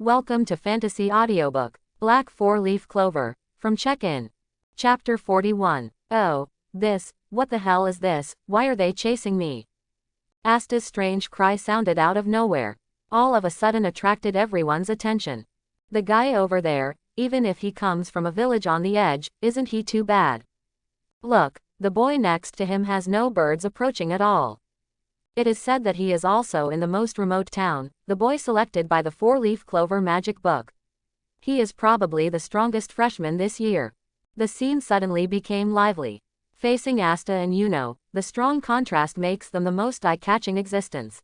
Welcome to Fantasy Audiobook, Black Four-Leaf Clover, from Check-In. Chapter 41. Oh, what the hell is this, why are they chasing me? Asta's strange cry sounded out of nowhere. All of a sudden attracted everyone's attention. The guy over there, even if he comes from a village on the edge, isn't he too bad? Look, the boy next to him has no birds approaching at all. It is said that he is also in the most remote town, the boy selected by the Four-Leaf Clover magic book. He is probably the strongest freshman this year. The scene suddenly became lively. Facing Asta and Yuno, the strong contrast makes them the most eye-catching existence.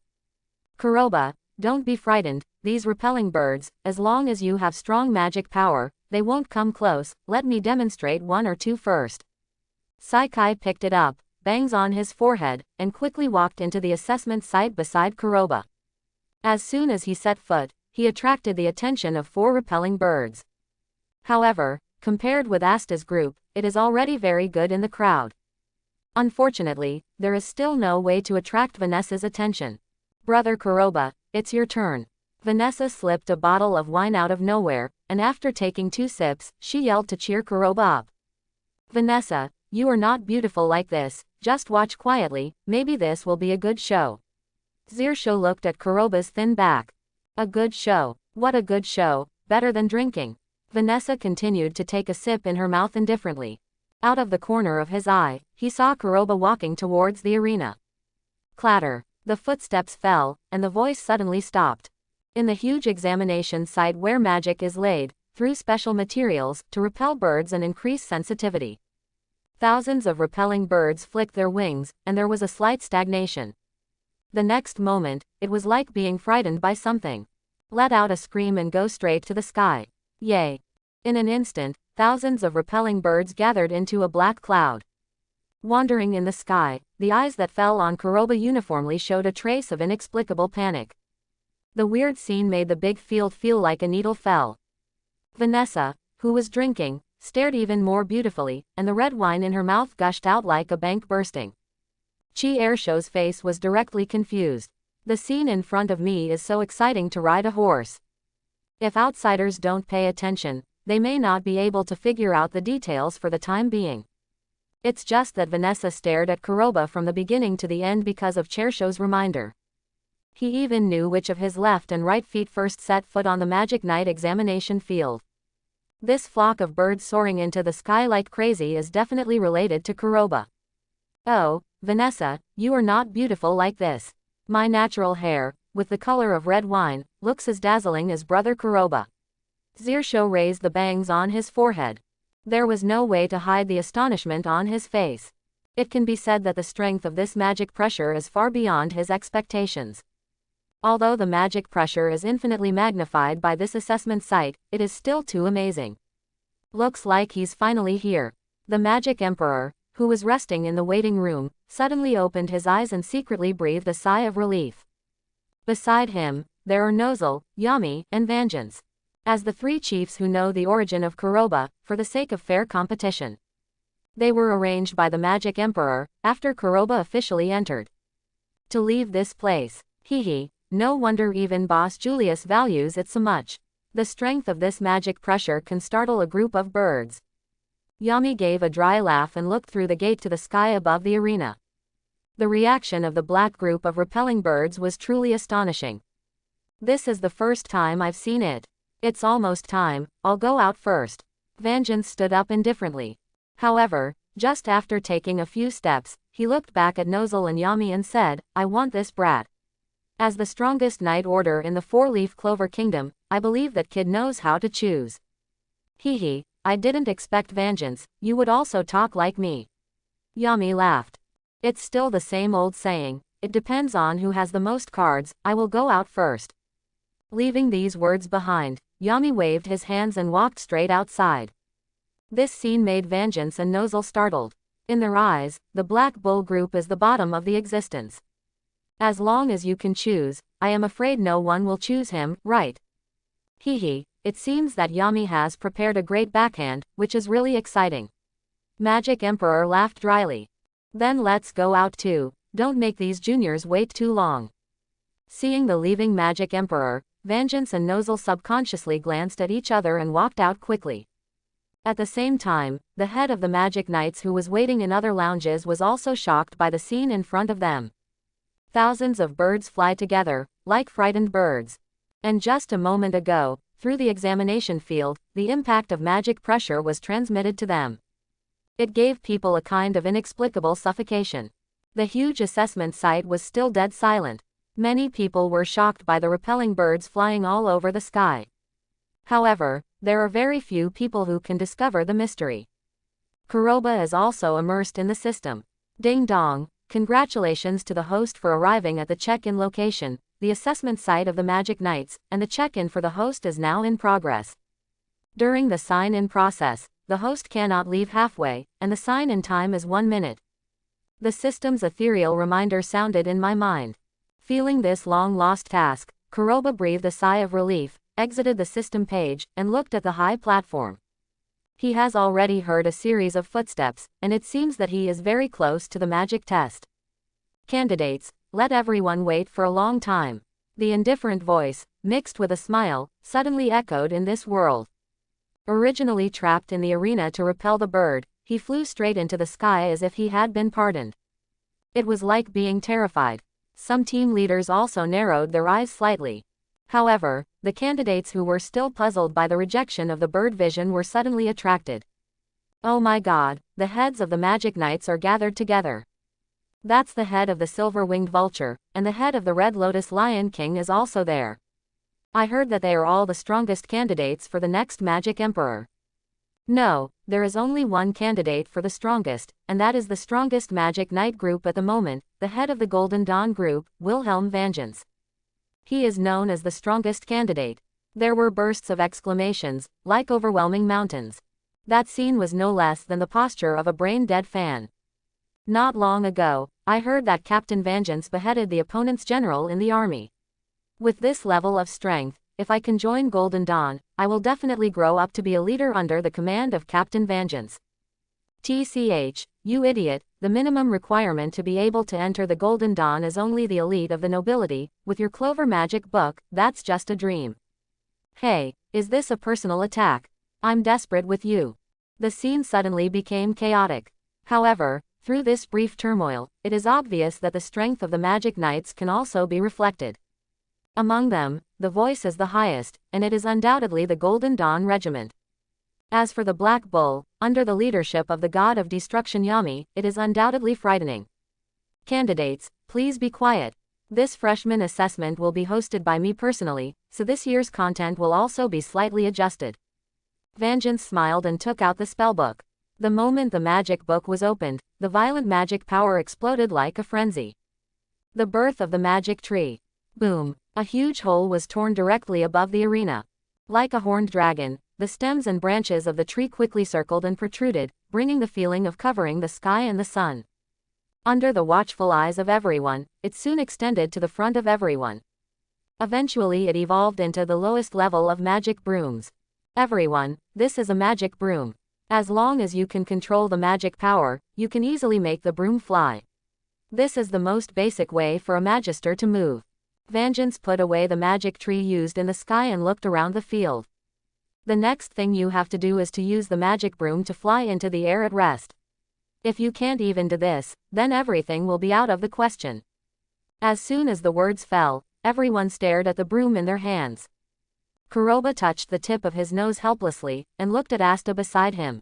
Kuroba, don't be frightened, these repelling birds, as long as you have strong magic power, they won't come close, let me demonstrate one or two first. Saikai picked it up, bangs on his forehead, and quickly walked into the assessment site beside Kuroba. As soon as he set foot, he attracted the attention of 4 repelling birds. However, compared with Asta's group, it is already very good in the crowd. Unfortunately, there is still no way to attract Vanessa's attention. Brother Kuroba, it's your turn. Vanessa slipped a bottle of wine out of nowhere, and after taking 2 sips, she yelled to cheer Kuroba up. Vanessa, you are not beautiful like this, just watch quietly, maybe this will be a good show. Zirsho looked at Kuroba's thin back. A good show, what a good show, better than drinking. Vanessa continued to take a sip in her mouth indifferently. Out of the corner of his eye, he saw Kuroba walking towards the arena. Clatter, the footsteps fell, and the voice suddenly stopped. In the huge examination site where magic is laid, through special materials, to repel birds and increase sensitivity. Thousands of repelling birds flicked their wings, and there was a slight stagnation. The next moment, it was like being frightened by something. Let out a scream and go straight to the sky. Yay! In an instant, thousands of repelling birds gathered into a black cloud. Wandering in the sky, the eyes that fell on Kuroba uniformly showed a trace of inexplicable panic. The weird scene made the big field feel like a needle fell. Vanessa, who was drinking, stared even more beautifully, and the red wine in her mouth gushed out like a bank bursting. Chi Airsho's face was directly confused. The scene in front of me is so exciting to ride a horse. If outsiders don't pay attention, they may not be able to figure out the details for the time being. It's just that Vanessa stared at Kuroba from the beginning to the end because of Chairsho's reminder. He even knew which of his left and right feet first set foot on the Magic Night examination field. This flock of birds soaring into the sky like crazy is definitely related to Kuroba. Oh, Vanessa, you are not beautiful like this. My natural hair, with the color of red wine, looks as dazzling as brother Kuroba. Zirsho raised the bangs on his forehead. There was no way to hide the astonishment on his face. It can be said that the strength of this magic pressure is far beyond his expectations. Although the magic pressure is infinitely magnified by this assessment site, it is still too amazing. Looks like he's finally here. The Magic Emperor, who was resting in the waiting room, suddenly opened his eyes and secretly breathed a sigh of relief. Beside him, there are Nozel, Yami, and Vengeance, as the 3 chiefs who know the origin of Kuroba, for the sake of fair competition. They were arranged by the Magic Emperor, after Kuroba officially entered. To leave this place, no wonder even Boss Julius values it so much. The strength of this magic pressure can startle a group of birds. Yami gave a dry laugh and looked through the gate to the sky above the arena. The reaction of the black group of repelling birds was truly astonishing. This is the first time I've seen it. It's almost time, I'll go out first. Vengeance stood up indifferently. However, just after taking a few steps, he looked back at Nozel and Yami and said, I want this brat. As the strongest Knight Order in the Four-Leaf Clover Kingdom, I believe that kid knows how to choose. I didn't expect Vengeance, you would also talk like me. Yami laughed. It's still the same old saying, it depends on who has the most cards, I will go out first. Leaving these words behind, Yami waved his hands and walked straight outside. This scene made Vengeance and Nozel startled. In their eyes, the Black Bull group is the bottom of the existence. As long as you can choose, I am afraid no one will choose him, right? It seems that Yami has prepared a great backhand, which is really exciting. Magic Emperor laughed dryly. Then let's go out too, don't make these juniors wait too long. Seeing the leaving Magic Emperor, Vengeance and Nozzle subconsciously glanced at each other and walked out quickly. At the same time, the head of the Magic Knights, who was waiting in other lounges, was also shocked by the scene in front of them. Thousands of birds fly together, like frightened birds. And just a moment ago, through the examination field, the impact of magic pressure was transmitted to them. It gave people a kind of inexplicable suffocation. The huge assessment site was still dead silent. Many people were shocked by the repelling birds flying all over the sky. However, there are very few people who can discover the mystery. Kuroba is also immersed in the system. Ding dong, congratulations to the host for arriving at the check-in location, the assessment site of the Magic Knights, and the check-in for the host is now in progress. During the sign-in process, the host cannot leave halfway, and the sign-in time is 1 minute. The system's ethereal reminder sounded in my mind. Feeling this long-lost task, Kuroba breathed a sigh of relief, exited the system page, and looked at the high platform. He has already heard a series of footsteps, and it seems that he is very close to the magic test. Candidates, let everyone wait for a long time. The indifferent voice, mixed with a smile, suddenly echoed in this world. Originally trapped in the arena to repel the bird, he flew straight into the sky as if he had been pardoned. It was like being terrified. Some team leaders also narrowed their eyes slightly. However, the candidates who were still puzzled by the rejection of the bird vision were suddenly attracted. Oh my God, the heads of the Magic Knights are gathered together. That's the head of the silver-winged vulture, and the head of the Red Lotus Lion King is also there. I heard that they are all the strongest candidates for the next Magic Emperor. No, there is only one candidate for the strongest, and that is the strongest Magic Knight group at the moment, the head of the Golden Dawn group, Wilhelm Vengeance. He is known as the strongest candidate. There were bursts of exclamations, like overwhelming mountains. That scene was no less than the posture of a brain-dead fan. Not long ago, I heard that Captain Vengeance beheaded the opponent's general in the army. With this level of strength, if I can join Golden Dawn, I will definitely grow up to be a leader under the command of Captain Vengeance. TCH, you idiot, the minimum requirement to be able to enter the Golden Dawn is only the elite of the nobility. With your Clover magic book, that's just a dream. Hey, is this a personal attack? I'm desperate with you. The scene suddenly became chaotic. However, through this brief turmoil, it is obvious that the strength of the Magic Knights can also be reflected. Among them, the voice is the highest, and it is undoubtedly the Golden Dawn Regiment. As for the Black Bull, under the leadership of the god of destruction Yami, it is undoubtedly frightening. Candidates, please be quiet. This freshman assessment will be hosted by me personally, so this year's content will also be slightly adjusted. Vengeance smiled and took out the spellbook. The moment the magic book was opened, the violent magic power exploded like a frenzy. The birth of the magic tree. Boom. A huge hole was torn directly above the arena. Like a horned dragon, the stems and branches of the tree quickly circled and protruded, bringing the feeling of covering the sky and the sun. Under the watchful eyes of everyone, it soon extended to the front of everyone. Eventually it evolved into the lowest level of magic brooms. Everyone, this is a magic broom. As long as you can control the magic power, you can easily make the broom fly. This is the most basic way for a magister to move. Vengeance put away the magic tree used in the sky and looked around the field. The next thing you have to do is to use the magic broom to fly into the air at rest. If you can't even do this, then everything will be out of the question. As soon as the words fell, everyone stared at the broom in their hands. Kuroba touched the tip of his nose helplessly, and looked at Asta beside him.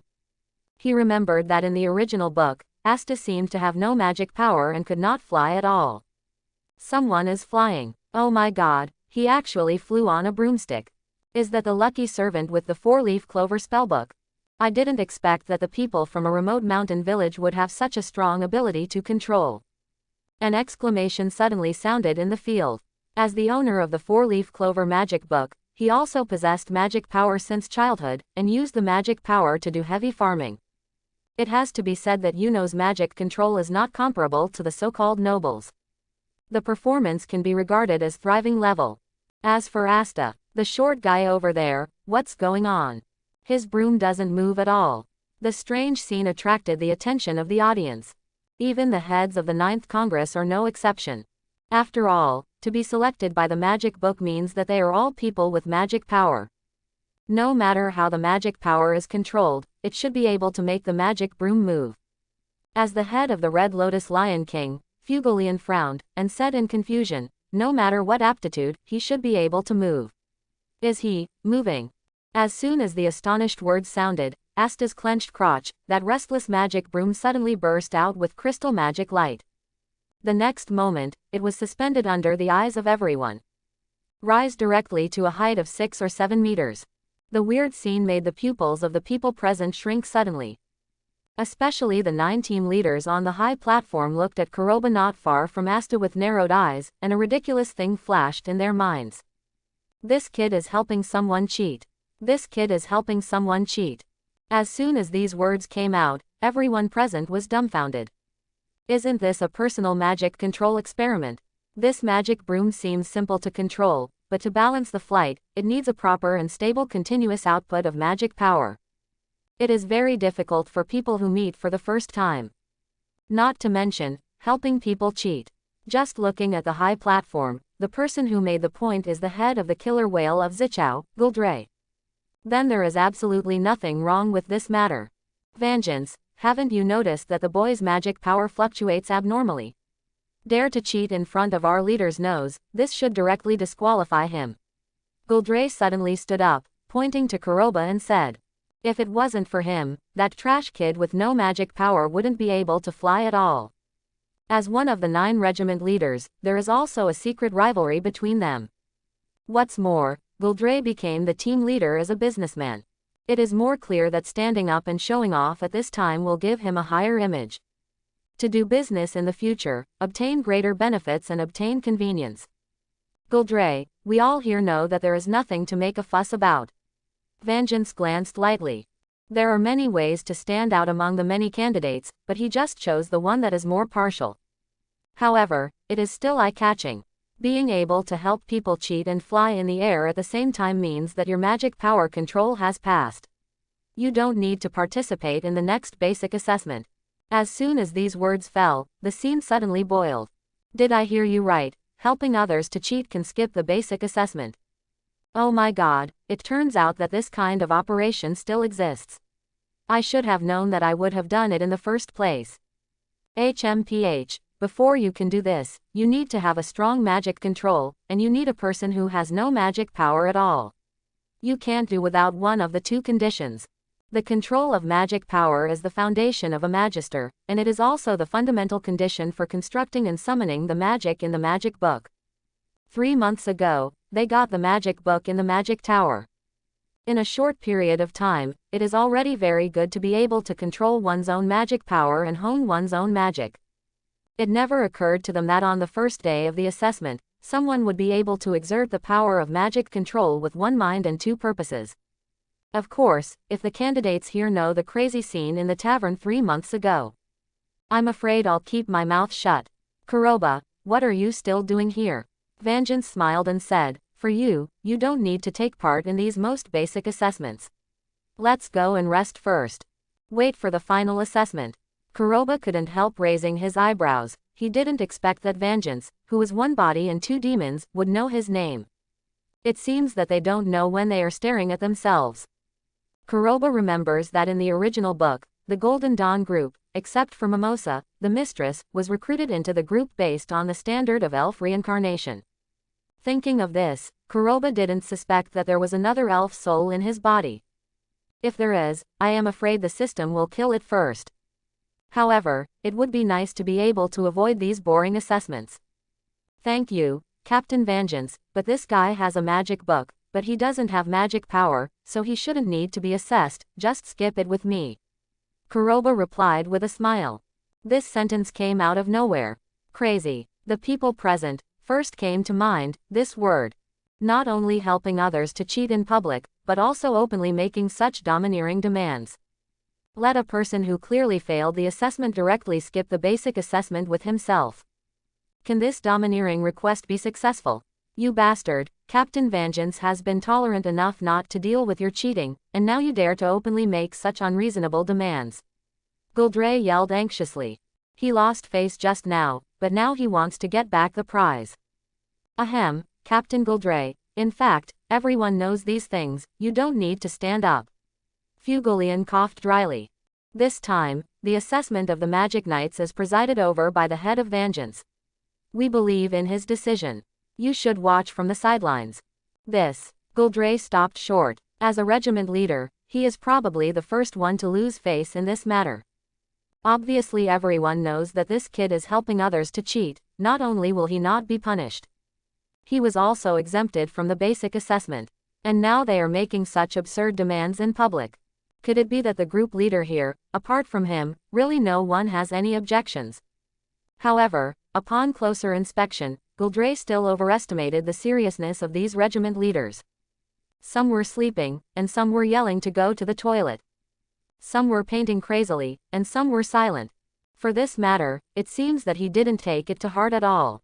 He remembered that in the original book, Asta seemed to have no magic power and could not fly at all. Someone is flying. Oh my God, he actually flew on a broomstick. Is that the lucky servant with the 4-leaf clover spellbook? I didn't expect that the people from a remote mountain village would have such a strong ability to control. An exclamation suddenly sounded in the field. As the owner of the 4-leaf clover magic book, he also possessed magic power since childhood, and used the magic power to do heavy farming. It has to be said that Yuno's magic control is not comparable to the so-called nobles. The performance can be regarded as thriving level. As for Asta, the short guy over there, what's going on? His broom doesn't move at all. The strange scene attracted the attention of the audience. Even the heads of the 9th Congress are no exception. After all, to be selected by the magic book means that they are all people with magic power. No matter how the magic power is controlled, it should be able to make the magic broom move. As the head of the Red Lotus Lion King, Fugolian frowned, and said in confusion, no matter what aptitude, he should be able to move. Is he moving? As soon as the astonished words sounded, Asta's clenched crotch, that restless magic broom suddenly burst out with crystal magic light. The next moment, it was suspended under the eyes of everyone. Rise directly to a height of 6 or 7 meters. The weird scene made the pupils of the people present shrink suddenly. Especially the 9 team leaders on the high platform looked at Kuroba not far from Asta with narrowed eyes, and a ridiculous thing flashed in their minds. This kid is helping someone cheat. This kid is helping someone cheat. As soon as these words came out, everyone present was dumbfounded. Isn't this a personal magic control experiment? This magic broom seems simple to control, but to balance the flight, it needs a proper and stable continuous output of magic power. It is very difficult for people who meet for the first time. Not to mention, helping people cheat. Just looking at the high platform, the person who made the point is the head of the killer whale of Zichao, Guldre. Then there is absolutely nothing wrong with this matter. Vengeance, haven't you noticed that the boy's magic power fluctuates abnormally? Dare to cheat in front of our leader's nose, this should directly disqualify him. Guldre suddenly stood up, pointing to Kuroba and said, if it wasn't for him, that trash kid with no magic power wouldn't be able to fly at all. As one of the 9 regiment leaders, there is also a secret rivalry between them. What's more, Guldre became the team leader as a businessman. It is more clear that standing up and showing off at this time will give him a higher image. To do business in the future, obtain greater benefits and obtain convenience. Guldre, we all here know that there is nothing to make a fuss about. Vengeance glanced lightly. There are many ways to stand out among the many candidates, but he just chose the one that is more partial. However, it is still eye-catching. Being able to help people cheat and fly in the air at the same time means that your magic power control has passed. You don't need to participate in the next basic assessment. As soon as these words fell, the scene suddenly boiled. Did I hear you right? Helping others to cheat can skip the basic assessment. Oh my God, it turns out that this kind of operation still exists. I should have known that I would have done it in the first place. HMPH, before you can do this, you need to have a strong magic control, and you need a person who has no magic power at all. You can't do without one of the 2 conditions. The control of magic power is the foundation of a magister, and it is also the fundamental condition for constructing and summoning the magic in the magic book. 3 months ago, they got the magic book in the magic tower. In a short period of time, it is already very good to be able to control one's own magic power and hone one's own magic. It never occurred to them that on the first day of the assessment, someone would be able to exert the power of magic control with 1 mind and 2 purposes. Of course, if the candidates here know the crazy scene in the tavern 3 months ago. I'm afraid I'll keep my mouth shut. Kuroba, what are you still doing here? Vengeance smiled and said, for you, you don't need to take part in these most basic assessments. Let's go and rest first. Wait for the final assessment. Kuroba couldn't help raising his eyebrows. He didn't expect that Vengeance, who is 1 body and 2 demons, would know his name. It seems that they don't know when they are staring at themselves. Kuroba remembers that in the original book, the Golden Dawn group, except for Mimosa, the mistress, was recruited into the group based on the standard of elf reincarnation. Thinking of this, Kuroba didn't suspect that there was another elf soul in his body. If there is, I am afraid the system will kill it first. However, it would be nice to be able to avoid these boring assessments. Thank you, Captain Vengeance, but this guy has a magic book, but he doesn't have magic power, so he shouldn't need to be assessed, just skip it with me. Kuroba replied with a smile. This sentence came out of nowhere. Crazy. The people present first came to mind this word. Not only helping others to cheat in public, but also openly making such domineering demands. Let a person who clearly failed the assessment directly skip the basic assessment with himself. Can this domineering request be successful? You bastard, Captain Vengeance has been tolerant enough not to deal with your cheating, and now you dare to openly make such unreasonable demands. Guldre yelled anxiously. He lost face just now, but now he wants to get back the prize. Ahem, Captain Gouldray. In fact, everyone knows these things, you don't need to stand up. Fugolian coughed dryly. This time, the assessment of the Magic Knights is presided over by the head of Vengeance. We believe in his decision. You should watch from the sidelines. This. Gouldray stopped short. As a regiment leader, he is probably the first one to lose face in this matter. Obviously everyone knows that this kid is helping others to cheat. Not only will he not be punished, he was also exempted from the basic assessment. And now they are making such absurd demands in public. Could it be that the group leader here, apart from him, really no one has any objections? However, upon closer inspection, Gouldray still overestimated the seriousness of these regiment leaders. Some were sleeping, and some were yelling to go to the toilet. Some were painting crazily, and some were silent. For this matter, it seems that he didn't take it to heart at all.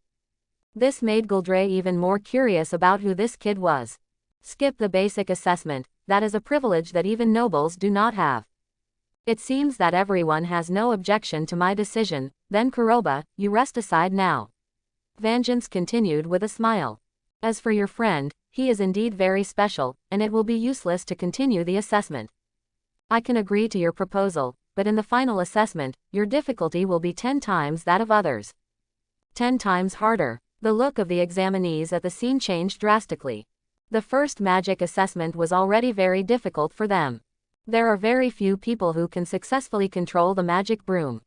This made Gouldray even more curious about who this kid was. Skip the basic assessment, that is a privilege that even nobles do not have. It seems that everyone has no objection to my decision, then Kuroba, you rest aside now. Vengeance continued with a smile. As for your friend, he is indeed very special, and it will be useless to continue the assessment. I can agree to your proposal, but in the final assessment, your difficulty will be 10 times that of others. 10 times harder. The look of the examinees at the scene changed drastically. The first magic assessment was already very difficult for them. There are very few people who can successfully control the magic broom.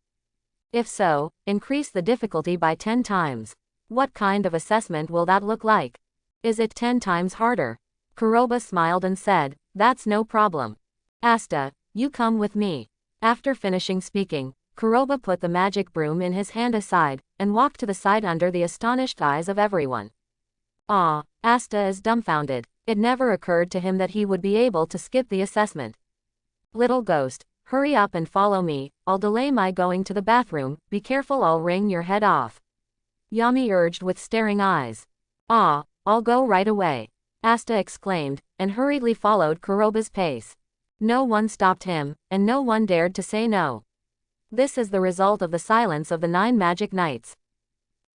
If so, increase the difficulty by 10 times. What kind of assessment will that look like? Is it 10 times harder? Kuroba smiled and said, that's no problem. Asta, you come with me. After finishing speaking, Kuroba put the magic broom in his hand aside, and walked to the side under the astonished eyes of everyone. Ah, Asta is dumbfounded. It never occurred to him that he would be able to skip the assessment. Little ghost, hurry up and follow me, I'll delay my going to the bathroom, be careful I'll wring your head off. Yami urged with staring eyes. Ah, I'll go right away. Asta exclaimed, and hurriedly followed Kuroba's pace. No one stopped him, and no one dared to say no. This is the result of the silence of the 9 magic knights.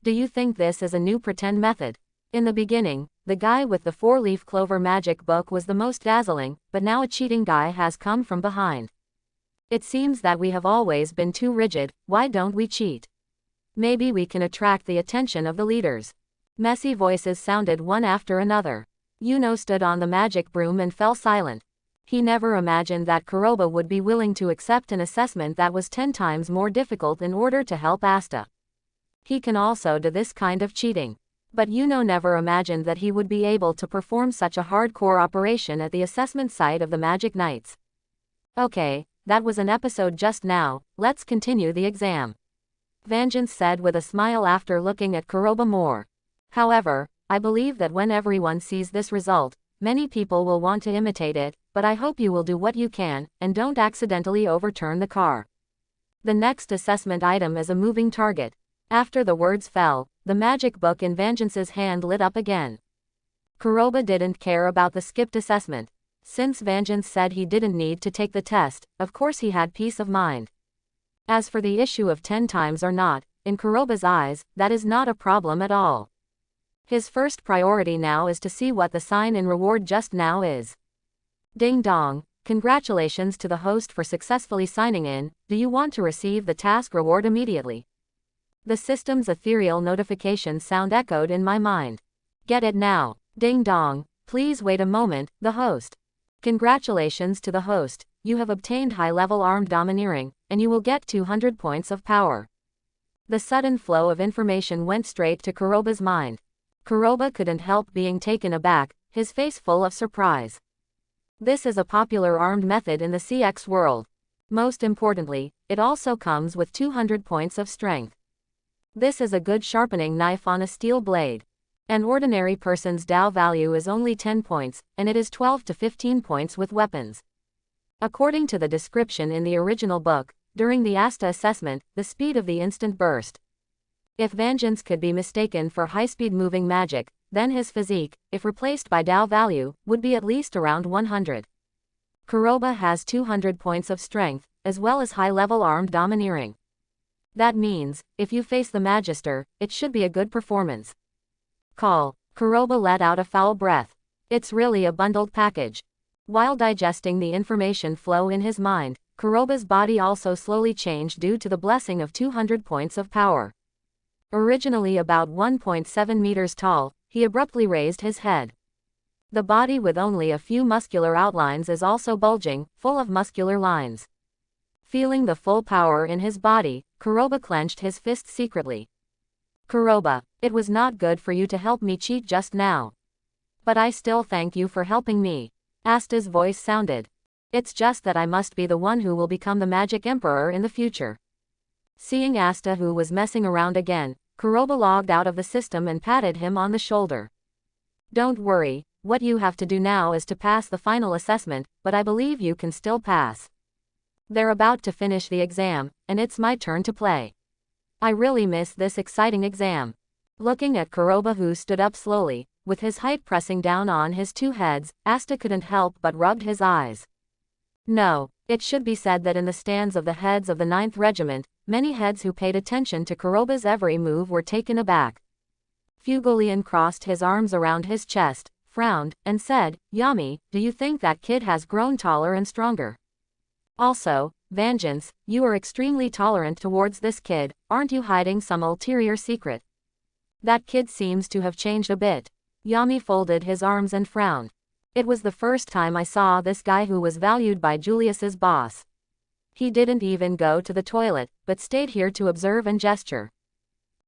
Do you think this is a new pretend method? In the beginning, the guy with the 4-leaf clover magic book was the most dazzling, but now a cheating guy has come from behind. It seems that we have always been too rigid, why don't we cheat? Maybe we can attract the attention of the leaders. Messy voices sounded one after another. Yuno stood on the magic broom and fell silent. He never imagined that Kuroba would be willing to accept an assessment that was 10 times more difficult in order to help Asta. He can also do this kind of cheating. But Yuno never imagined that he would be able to perform such a hardcore operation at the assessment site of the Magic Knights. Okay, that was an episode just now, let's continue the exam. Vengeance said with a smile after looking at Kuroba more. However, I believe that when everyone sees this result, many people will want to imitate it, but I hope you will do what you can, and don't accidentally overturn the car. The next assessment item is a moving target. After the words fell, the magic book in Vengeance's hand lit up again. Kuroba didn't care about the skipped assessment. Since Vengeance said he didn't need to take the test, of course he had peace of mind. As for the issue of 10 times or not, in Kuroba's eyes, that is not a problem at all. His first priority now is to see what the sign in reward just now is. Ding dong, congratulations to the host for successfully signing in, do you want to receive the task reward immediately? The system's ethereal notification sound echoed in my mind. Get it now. Ding dong, please wait a moment, the host. Congratulations to the host, you have obtained high-level armed domineering, and you will get 200 points of power. The sudden flow of information went straight to Kuroba's mind. Kuroba couldn't help being taken aback, his face full of surprise. This is a popular armed method in the CX world. Most importantly, it also comes with 200 points of strength. This is a good sharpening knife on a steel blade. An ordinary person's Dao value is only 10 points, and it is 12 to 15 points with weapons. According to the description in the original book, during the Asta assessment, the speed of the instant burst. If Vengeance could be mistaken for high-speed moving magic, then his physique, if replaced by Dao value, would be at least around 100. Kuroba has 200 points of strength, as well as high-level armed domineering. That means, if you face the Magister, it should be a good performance. Call. Kuroba let out a foul breath. It's really a bundled package. While digesting the information flow in his mind, Kuroba's body also slowly changed due to the blessing of 200 points of power. Originally about 1.7 meters tall, he abruptly raised his head. The body with only a few muscular outlines is also bulging, full of muscular lines. Feeling the full power in his body, Kuroba clenched his fist secretly. Kuroba, it was not good for you to help me cheat just now. But I still thank you for helping me. Asta's voice sounded. It's just that I must be the one who will become the Magic Emperor in the future. Seeing Asta, who was messing around again, Kuroba logged out of the system and patted him on the shoulder. Don't worry, what you have to do now is to pass the final assessment, but I believe you can still pass. They're about to finish the exam, and it's my turn to play. I really miss this exciting exam. Looking at Kuroba, who stood up slowly, with his height pressing down on his two heads, Asta couldn't help but rubbed his eyes. No, it should be said that in the stands of the heads of the 9th Regiment, many heads who paid attention to Kuroba's every move were taken aback. Fugolian crossed his arms around his chest, frowned, and said, Yami, do you think that kid has grown taller and stronger? Also, Vengeance, you are extremely tolerant towards this kid, aren't you hiding some ulterior secret? That kid seems to have changed a bit. Yami folded his arms and frowned. It was the first time I saw this guy who was valued by Julius's boss. He didn't even go to the toilet, but stayed here to observe and gesture.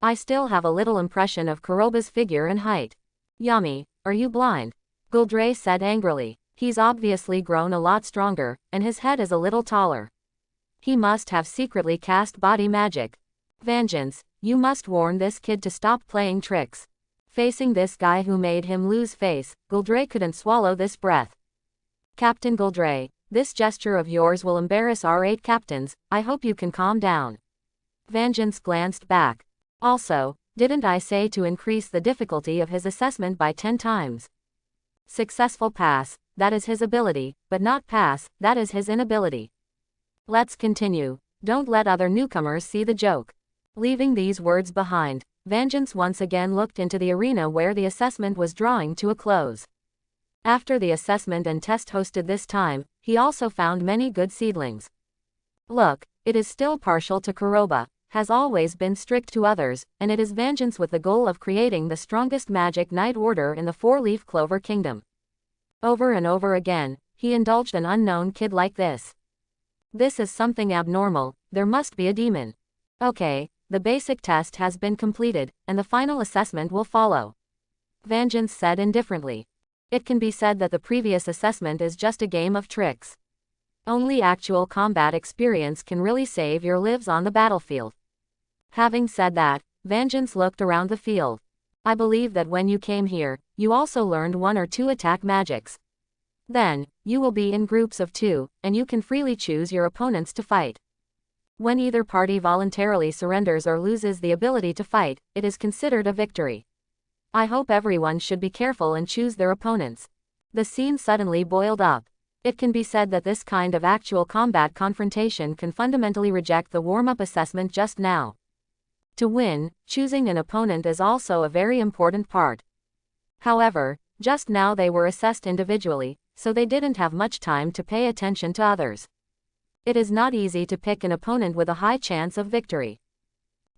I still have a little impression of Kuroba's figure and height. Yami, are you blind? Guldre said angrily. He's obviously grown a lot stronger, and his head is a little taller. He must have secretly cast body magic. Vengeance, you must warn this kid to stop playing tricks. Facing this guy who made him lose face, Guldre couldn't swallow this breath. Captain Guldre, this gesture of yours will embarrass our 8 captains, I hope you can calm down. Vengeance glanced back. Also, didn't I say to increase the difficulty of his assessment by 10 times? Successful pass, that is his ability, but not pass, that is his inability. Let's continue, don't let other newcomers see the joke. Leaving these words behind, Vengeance once again looked into the arena where the assessment was drawing to a close. After the assessment and test hosted this time, he also found many good seedlings. Look, it is still partial to Kuroba, has always been strict to others, and it is Vengeance with the goal of creating the strongest magic knight order in the 4-leaf clover kingdom. Over and over again, he indulged an unknown kid like this. This is something abnormal, there must be a demon. Okay, the basic test has been completed, and the final assessment will follow. Vengeance said indifferently. It can be said that the previous assessment is just a game of tricks. Only actual combat experience can really save your lives on the battlefield. Having said that, Vengeance looked around the field. I believe that when you came here, you also learned 1 or 2 attack magics. Then, you will be in groups of 2, and you can freely choose your opponents to fight. When either party voluntarily surrenders or loses the ability to fight, it is considered a victory. I hope everyone should be careful and choose their opponents. The scene suddenly boiled up. It can be said that this kind of actual combat confrontation can fundamentally reject the warm-up assessment just now. To win, choosing an opponent is also a very important part. However, just now they were assessed individually, so they didn't have much time to pay attention to others. It is not easy to pick an opponent with a high chance of victory.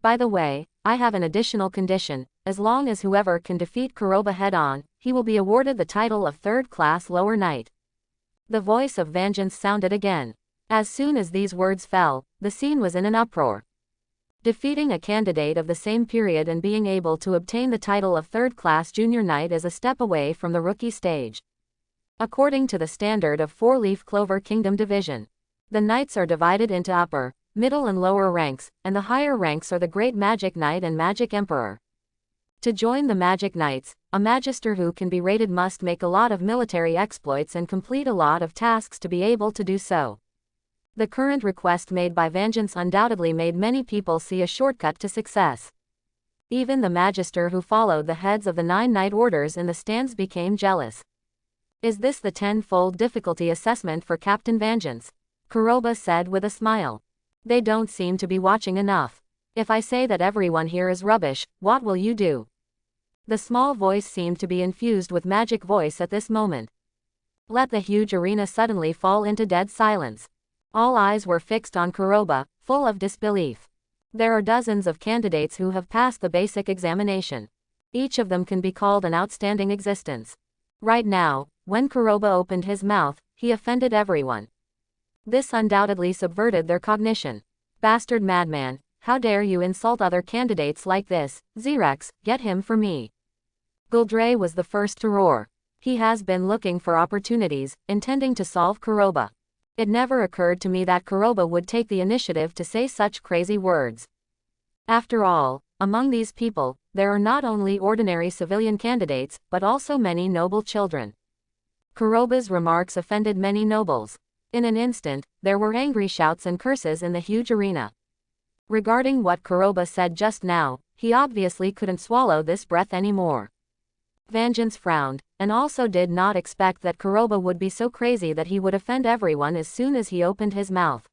By the way, I have an additional condition. As long as whoever can defeat Kuroba head-on, he will be awarded the title of 3rd-class lower knight. The voice of Vengeance sounded again. As soon as these words fell, the scene was in an uproar. Defeating a candidate of the same period and being able to obtain the title of 3rd-class junior knight is a step away from the rookie stage. According to the standard of 4-leaf clover kingdom division, the knights are divided into upper, middle and lower ranks, and the higher ranks are the Great Magic Knight and Magic Emperor. To join the Magic Knights, a magister who can be rated must make a lot of military exploits and complete a lot of tasks to be able to do so. The current request made by Vengeance undoubtedly made many people see a shortcut to success. Even the magister who followed the heads of the 9 knight orders in the stands became jealous. Is this the 10-fold difficulty assessment for Captain Vengeance? Kuroba said with a smile. They don't seem to be watching enough. If I say that everyone here is rubbish, what will you do? The small voice seemed to be infused with magic voice at this moment. Let the huge arena suddenly fall into dead silence. All eyes were fixed on Kuroba, full of disbelief. There are dozens of candidates who have passed the basic examination. Each of them can be called an outstanding existence. Right now, when Kuroba opened his mouth, he offended everyone. This undoubtedly subverted their cognition. Bastard madman, how dare you insult other candidates like this? Xerex, get him for me. Guldre was the first to roar. He has been looking for opportunities, intending to solve Kuroba. It never occurred to me that Kuroba would take the initiative to say such crazy words. After all, among these people, there are not only ordinary civilian candidates, but also many noble children. Kuroba's remarks offended many nobles. In an instant, there were angry shouts and curses in the huge arena. Regarding what Kuroba said just now, he obviously couldn't swallow this breath anymore. Vengeance frowned, and also did not expect that Kuroba would be so crazy that he would offend everyone as soon as he opened his mouth.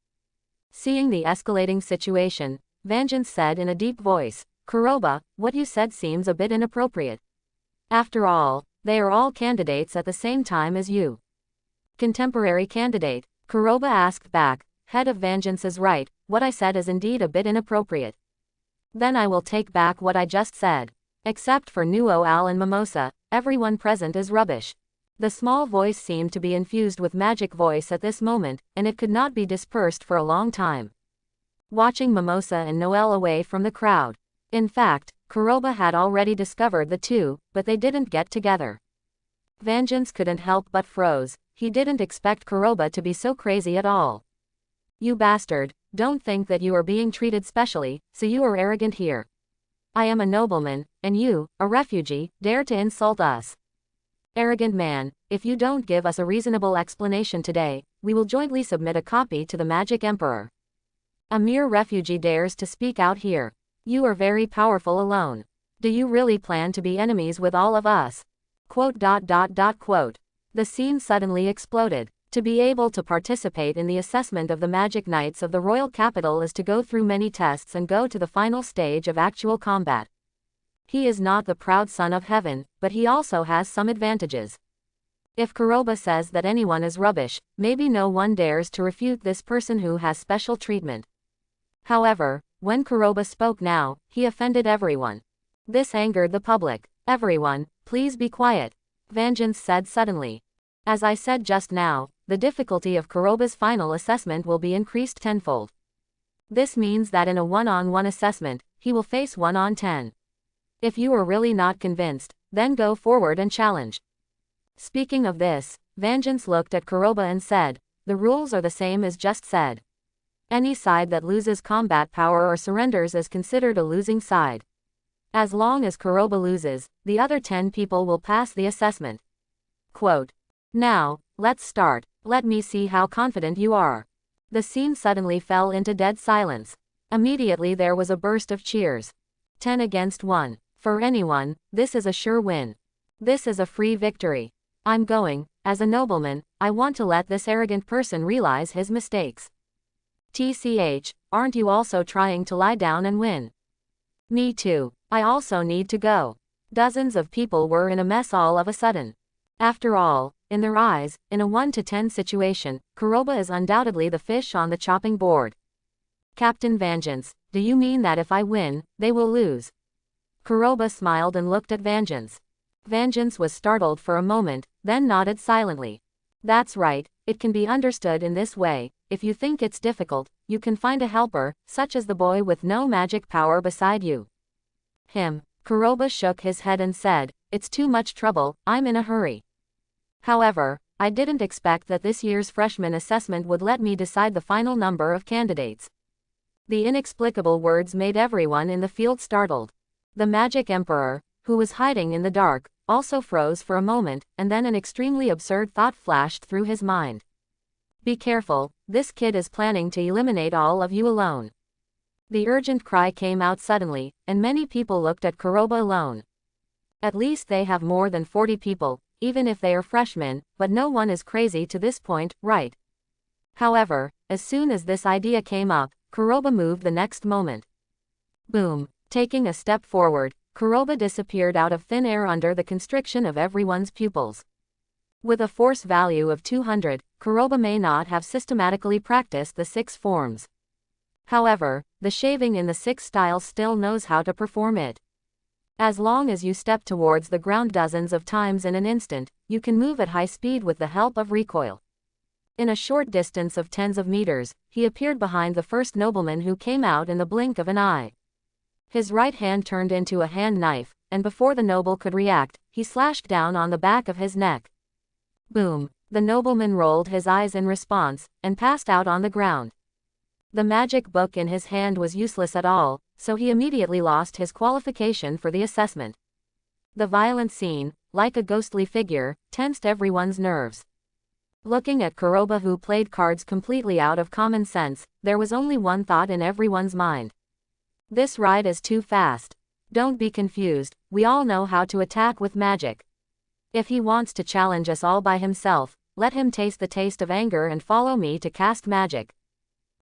Seeing the escalating situation, Vengeance said in a deep voice, Kuroba, what you said seems a bit inappropriate. After all, they are all candidates at the same time as you. Contemporary candidate, Kuroba asked back, head of Vengeance is right, what I said is indeed a bit inappropriate. Then I will take back what I just said. Except for Nuo Al and Mimosa, everyone present is rubbish. The small voice seemed to be infused with magic voice at this moment, and it could not be dispersed for a long time. Watching Mimosa and Noel away from the crowd. In fact, Kuroba had already discovered the two, but they didn't get together. Vengeance couldn't help but froze. He didn't expect Kuroba to be so crazy at all. You bastard, don't think that you are being treated specially, so you are arrogant here. I am a nobleman, and you, a refugee, dare to insult us. Arrogant man, if you don't give us a reasonable explanation today, we will jointly submit a copy to the Magic Emperor. A mere refugee dares to speak out here. You are very powerful alone. Do you really plan to be enemies with all of us? Quote. The scene suddenly exploded. To be able to participate in the assessment of the Magic Knights of the Royal Capital is to go through many tests and go to the final stage of actual combat. He is not the proud son of heaven, but he also has some advantages. If Kuroba says that anyone is rubbish, maybe no one dares to refute this person who has special treatment. However, when Kuroba spoke now, he offended everyone. This angered the public. Everyone, please be quiet. Vengeance said suddenly. As I said just now, the difficulty of Kuroba's final assessment will be increased tenfold. This means that in a one-on-one assessment, he will face 1-on-10. If you are really not convinced, then go forward and challenge. Speaking of this, Vengeance looked at Kuroba and said, the rules are the same as just said. Any side that loses combat power or surrenders is considered a losing side. As long as Kuroba loses, the other 10 people will pass the assessment. Quote. Now, let's start. Let me see how confident you are. The scene suddenly fell into dead silence. Immediately there was a burst of cheers. 10 against 1. For anyone, this is a sure win. This is a free victory. I'm going, as a nobleman, I want to let this arrogant person realize his mistakes. TCH, aren't you also trying to lie down and win? Me too. I also need to go. Dozens of people were in a mess all of a sudden. After all, in their eyes, in a 1-to-10 situation, Kuroba is undoubtedly the fish on the chopping board. Captain Vengeance, do you mean that if I win, they will lose? Kuroba smiled and looked at Vengeance. Vengeance was startled for a moment, then nodded silently. That's right, it can be understood in this way. If you think it's difficult, you can find a helper, such as the boy with no magic power beside you. Kuroba shook his head and said, it's too much trouble, I'm in a hurry. However, I didn't expect that this year's freshman assessment would let me decide the final number of candidates. The inexplicable words made everyone in the field startled. The Magic Emperor, who was hiding in the dark, also froze for a moment, and then an extremely absurd thought flashed through his mind. Be careful, this kid is planning to eliminate all of you alone. The urgent cry came out suddenly, and many people looked at Kuroba alone. At least they have more than 40 people, even if they are freshmen, but no one is crazy to this point, right? However, as soon as this idea came up, Kuroba moved the next moment. Boom! Taking a step forward, Kuroba disappeared out of thin air under the constriction of everyone's pupils. With a force value of 200, Kuroba may not have systematically practiced the 6 forms. However, the shaving in the 6 styles still knows how to perform it. As long as you step towards the ground dozens of times in an instant, you can move at high speed with the help of recoil. In a short distance of tens of meters, he appeared behind the first nobleman who came out in the blink of an eye. His right hand turned into a hand knife, and before the noble could react, he slashed down on the back of his neck. Boom! The nobleman rolled his eyes in response, and passed out on the ground. The magic book in his hand was useless at all, so he immediately lost his qualification for the assessment. The violent scene, like a ghostly figure, tensed everyone's nerves. Looking at Kuroba, who played cards completely out of common sense, there was only one thought in everyone's mind. This ride is too fast. Don't be confused, we all know how to attack with magic. If he wants to challenge us all by himself, let him taste the taste of anger and follow me to cast magic.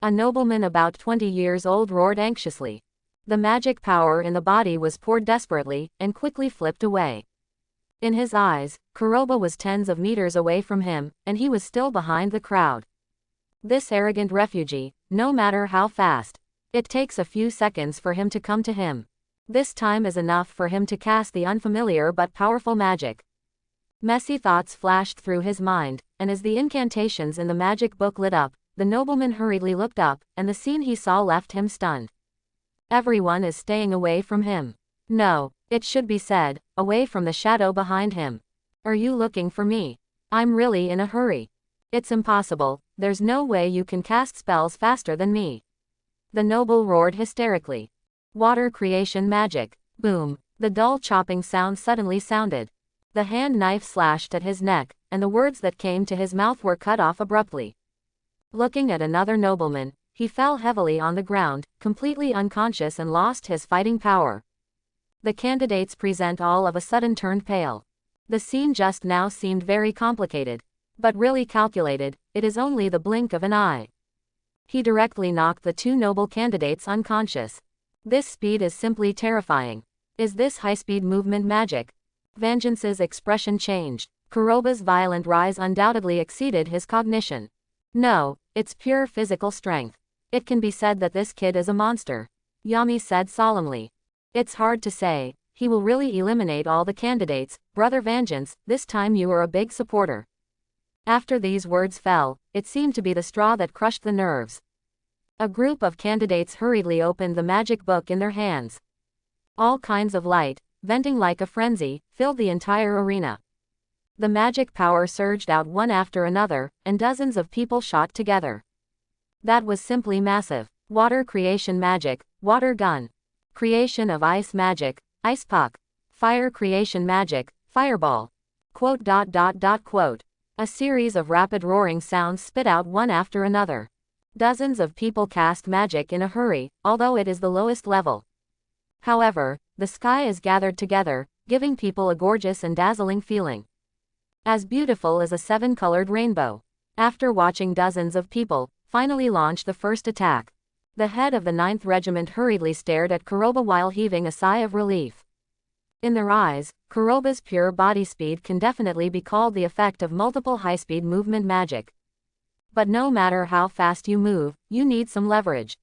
A nobleman about 20 years old roared anxiously. The magic power in the body was poured desperately, and quickly flipped away. In his eyes, Kuroba was tens of meters away from him, and he was still behind the crowd. This arrogant refugee, no matter how fast, it takes a few seconds for him to come to him. This time is enough for him to cast the unfamiliar but powerful magic. Messy thoughts flashed through his mind, and as the incantations in the magic book lit up, the nobleman hurriedly looked up, and the scene he saw left him stunned. Everyone is staying away from him. No, it should be said, away from the shadow behind him. Are you looking for me? I'm really in a hurry. It's impossible, there's no way you can cast spells faster than me. The noble roared hysterically. Water creation magic. Boom. The dull chopping sound suddenly sounded. The hand knife slashed at his neck, and the words that came to his mouth were cut off abruptly. Looking at another nobleman, he fell heavily on the ground, completely unconscious, and lost his fighting power. The candidates present all of a sudden turned pale. The scene just now seemed very complicated. But really calculated, it is only the blink of an eye. He directly knocked the 2 noble candidates unconscious. This speed is simply terrifying. Is this high-speed movement magic? Vengeance's expression changed. Kuroba's violent rise undoubtedly exceeded his cognition. No, it's pure physical strength. It can be said that this kid is a monster. Yami said solemnly. It's hard to say. He will really eliminate all the candidates, Brother Vengeance, this time you are a big supporter. After these words fell, it seemed to be the straw that crushed the nerves. A group of candidates hurriedly opened the magic book in their hands. All kinds of light, venting like a frenzy, filled the entire arena. The magic power surged out one after another, and dozens of people shot together. That was simply massive. Water creation magic, water gun. Creation of ice magic, ice puck. Fire creation magic, fireball. Quote. A series of rapid roaring sounds spit out one after another. Dozens of people cast magic in a hurry, although it is the lowest level. However, the sky is gathered together, giving people a gorgeous and dazzling feeling. As beautiful as a 7-colored rainbow. After watching dozens of people finally launch the first attack, the head of the 9th Regiment hurriedly stared at Kuroba while heaving a sigh of relief. In their eyes, Kuroba's pure body speed can definitely be called the effect of multiple high-speed movement magic. But no matter how fast you move, you need some leverage.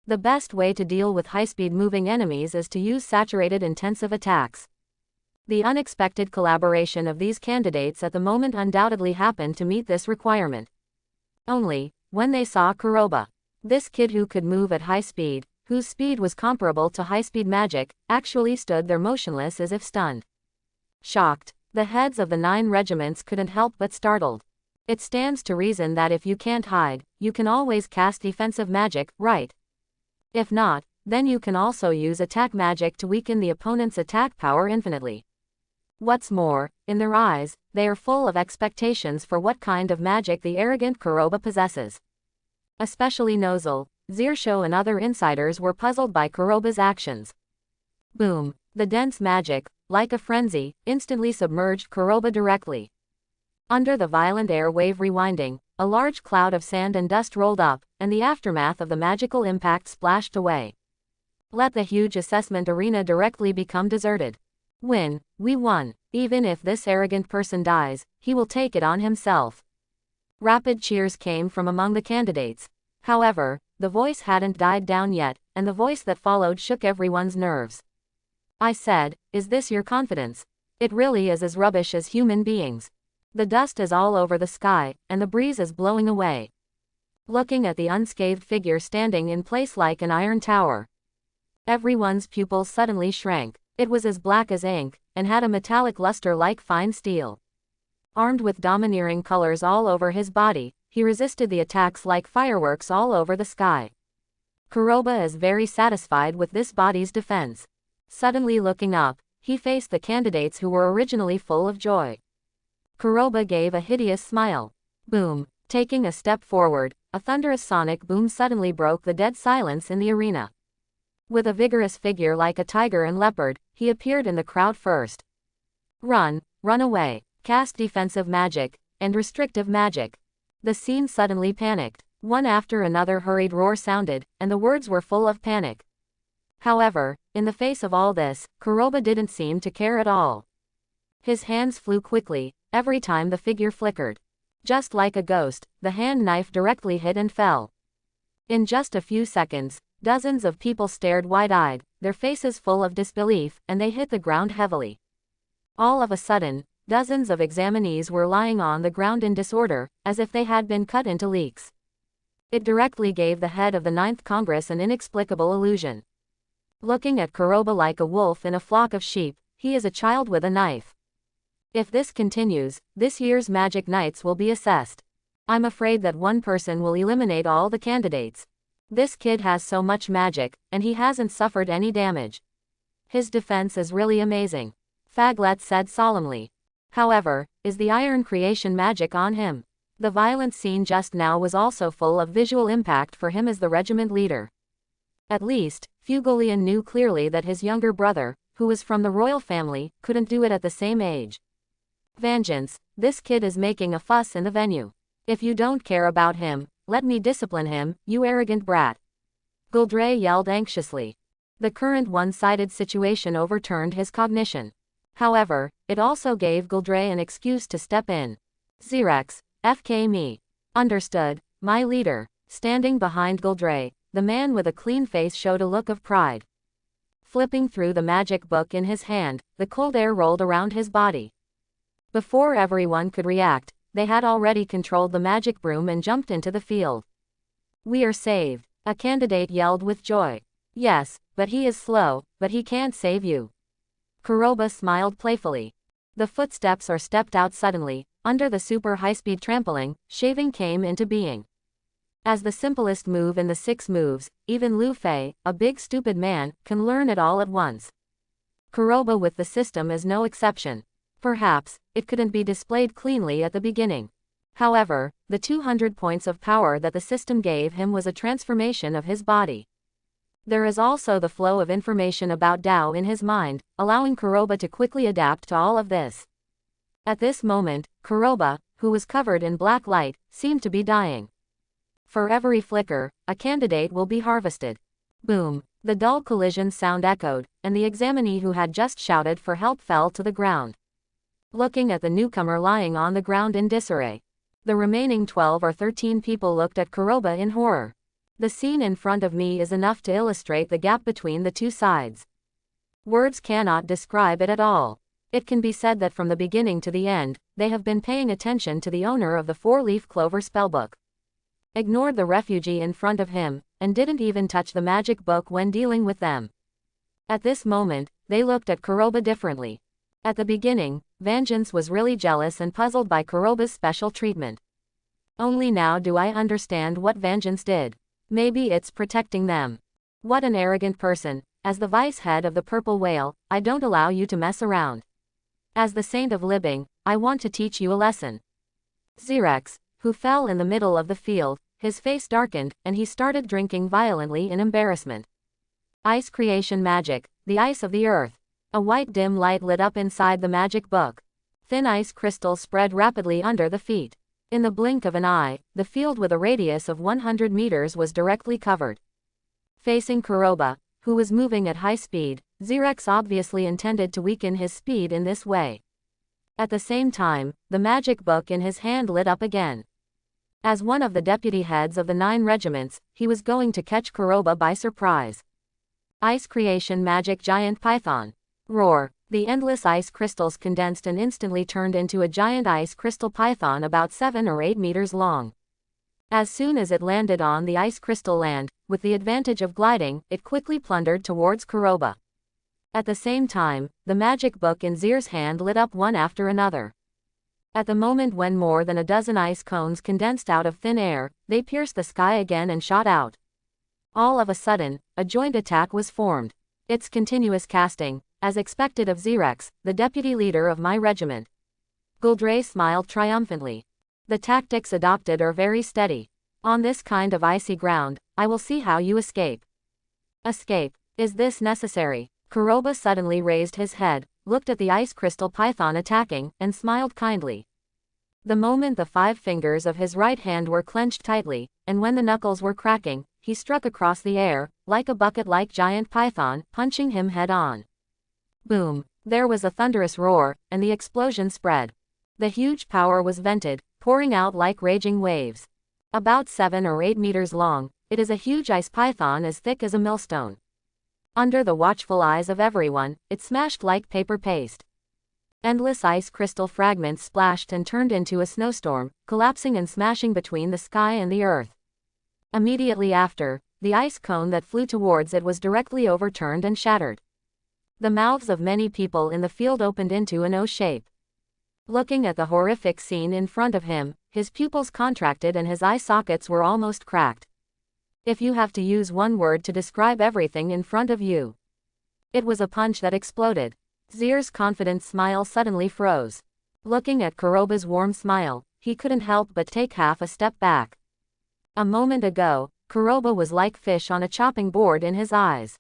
The best way to deal with high-speed moving enemies is to use saturated intensive attacks. The unexpected collaboration of these candidates at the moment undoubtedly happened to meet this requirement. Only, when they saw Kuroba, this kid who could move at high speed, whose speed was comparable to high-speed magic, actually stood there motionless as if stunned. Shocked, the heads of the 9 regiments couldn't help but startled. It stands to reason that if you can't hide, you can always cast defensive magic, right? If not, then you can also use attack magic to weaken the opponent's attack power infinitely. What's more, in their eyes, they are full of expectations for what kind of magic the arrogant Kuroba possesses. Especially Nozel, Zirsho and other insiders were puzzled by Kuroba's actions. Boom! The dense magic, like a frenzy, instantly submerged Kuroba directly. Under the violent air wave rewinding, a large cloud of sand and dust rolled up, and the aftermath of the magical impact splashed away. Let the huge assessment arena directly become deserted. Win, we won. Even if this arrogant person dies, he will take it on himself. Rapid cheers came from among the candidates. However, the voice hadn't died down yet, and the voice that followed shook everyone's nerves. I said, is this your confidence? It really is as rubbish as human beings. The dust is all over the sky, and the breeze is blowing away. Looking at the unscathed figure standing in place like an iron tower. Everyone's pupils suddenly shrank. It was as black as ink, and had a metallic luster like fine steel. Armed with domineering colors all over his body, he resisted the attacks like fireworks all over the sky. Kuroba is very satisfied with this body's defense. Suddenly looking up, he faced the candidates who were originally full of joy. Kuroba gave a hideous smile. Boom! Taking a step forward, a thunderous sonic boom suddenly broke the dead silence in the arena. With a vigorous figure like a tiger and leopard, he appeared in the crowd first. Run, run away, cast defensive magic, and restrictive magic. The scene suddenly panicked. One after another hurried roar sounded, and the words were full of panic. However, in the face of all this, Kuroba didn't seem to care at all. His hands flew quickly, every time the figure flickered. Just like a ghost, the hand knife directly hit and fell. In just a few seconds, dozens of people stared wide-eyed, their faces full of disbelief, and they hit the ground heavily. All of a sudden, dozens of examinees were lying on the ground in disorder, as if they had been cut into leaks. It directly gave the head of the 9th Congress an inexplicable illusion. Looking at Kuroba like a wolf in a flock of sheep, he is a child with a knife. If this continues, this year's Magic Nights will be assessed. I'm afraid that one person will eliminate all the candidates. This kid has so much magic, and he hasn't suffered any damage. His defense is really amazing. Faglet said solemnly. However, is the iron creation magic on him? The violent scene just now was also full of visual impact for him as the regiment leader. At least, Fugolian knew clearly that his younger brother, who was from the royal family, couldn't do it at the same age. Vengeance, this kid is making a fuss in the venue. If you don't care about him, let me discipline him, you arrogant brat. Gouldray yelled anxiously. The current one-sided situation overturned his cognition. However, it also gave Gouldray an excuse to step in. Xerex, FK me. Understood, my leader. Standing behind Gouldray, the man with a clean face showed a look of pride. Flipping through the magic book in his hand, the cold air rolled around his body. Before everyone could react, they had already controlled the magic broom and jumped into the field. We are saved, a candidate yelled with joy. Yes, but he is slow, but he can't save you. Kuroba smiled playfully. The footsteps are stepped out suddenly, under the super high-speed trampoline, shaving came into being. As the simplest move in the 6 moves, even Lu Fei, a big stupid man, can learn it all at once. Kuroba with the system is no exception. Perhaps, it couldn't be displayed cleanly at the beginning. However, the 200 points of power that the system gave him was a transformation of his body. There is also the flow of information about Tao in his mind, allowing Kuroba to quickly adapt to all of this. At this moment, Kuroba, who was covered in black light, seemed to be dying. For every flicker, a candidate will be harvested. Boom! The dull collision sound echoed, and the examinee who had just shouted for help fell to the ground. Looking at the newcomer lying on the ground in disarray. The remaining 12 or 13 people looked at Kuroba in horror. The scene in front of me is enough to illustrate the gap between the two sides. Words cannot describe it at all. It can be said that from the beginning to the end, they have been paying attention to the owner of the 4-leaf clover spellbook. Ignored the refugee in front of him, and didn't even touch the magic book when dealing with them. At this moment, they looked at Kuroba differently. At the beginning, Vengeance was really jealous and puzzled by Kuroba's special treatment. Only now do I understand what Vengeance did. Maybe it's protecting them. What an arrogant person. As the vice head of the Purple Whale, I don't allow you to mess around. As the Saint of Libing, I want to teach you a lesson. Xerex, who fell in the middle of the field, his face darkened, and he started drinking violently in embarrassment. Ice creation magic, the ice of the earth. A white dim light lit up inside the magic book. Thin ice crystals spread rapidly under the feet. In the blink of an eye, the field with a radius of 100 meters was directly covered. Facing Kuroba, who was moving at high speed. Xerex obviously intended to weaken his speed in this way. At the same time, the magic book in his hand lit up again. As one of the deputy heads of the 9 regiments, he was going to catch Kuroba by surprise. Ice creation magic giant python. Roar. The endless ice crystals condensed and instantly turned into a giant ice crystal python about 7 or 8 meters long. As soon as it landed on the ice crystal land, with the advantage of gliding, it quickly plundered towards Kuroba. At the same time, the magic book in Zir's hand lit up one after another. At the moment when more than a dozen ice cones condensed out of thin air, they pierced the sky again and shot out. All of a sudden, a joint attack was formed. Its continuous casting, as expected of Xerex, the deputy leader of my regiment. Guldre smiled triumphantly. The tactics adopted are very steady. On this kind of icy ground, I will see how you escape. Escape? Is this necessary? Kuroba suddenly raised his head, looked at the ice crystal python attacking, and smiled kindly. The moment the 5 fingers of his right hand were clenched tightly, and when the knuckles were cracking, he struck across the air, like a bucket-like giant python, punching him head-on. Boom! There was a thunderous roar, and the explosion spread. The huge power was vented, pouring out like raging waves. About 7 or 8 meters long, it is a huge ice python as thick as a millstone. Under the watchful eyes of everyone, it smashed like paper paste. Endless ice crystal fragments splashed and turned into a snowstorm, collapsing and smashing between the sky and the earth. Immediately after, the ice cone that flew towards it was directly overturned and shattered. The mouths of many people in the field opened into an O shape. Looking at the horrific scene in front of him, his pupils contracted and his eye sockets were almost cracked. If you have to use one word to describe everything in front of you, it was a punch that exploded. Zir's confident smile suddenly froze. Looking at Kuroba's warm smile, he couldn't help but take half a step back. A moment ago, Kuroba was like fish on a chopping board in his eyes.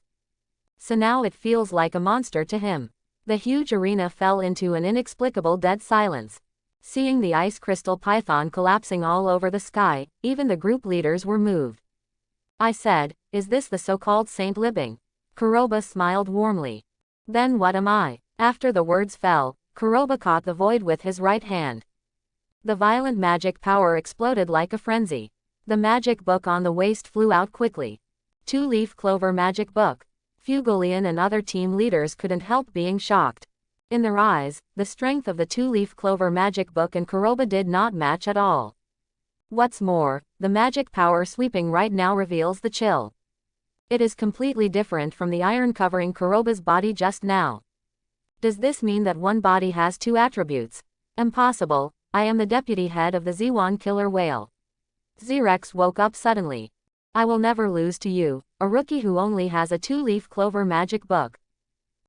So now it feels like a monster to him. The huge arena fell into an inexplicable dead silence. Seeing the ice crystal python collapsing all over the sky, even the group leaders were moved. I said, "Is this the so-called Saint Libing?" Kuroba smiled warmly. "Then what am I?" After the words fell, Kuroba caught the void with his right hand. The violent magic power exploded like a frenzy. The magic book on the waist flew out quickly. 2-leaf clover magic book. Fugolian and other team leaders couldn't help being shocked. In their eyes, the strength of the 2-leaf clover magic book and Kuroba did not match at all. What's more, the magic power sweeping right now reveals the chill. It is completely different from the iron covering Kuroba's body just now. Does this mean that one body has 2 attributes? Impossible. I am the deputy head of the Z1 killer whale. Xerex woke up suddenly. I will never lose to you, a rookie who only has a 2-leaf clover magic book.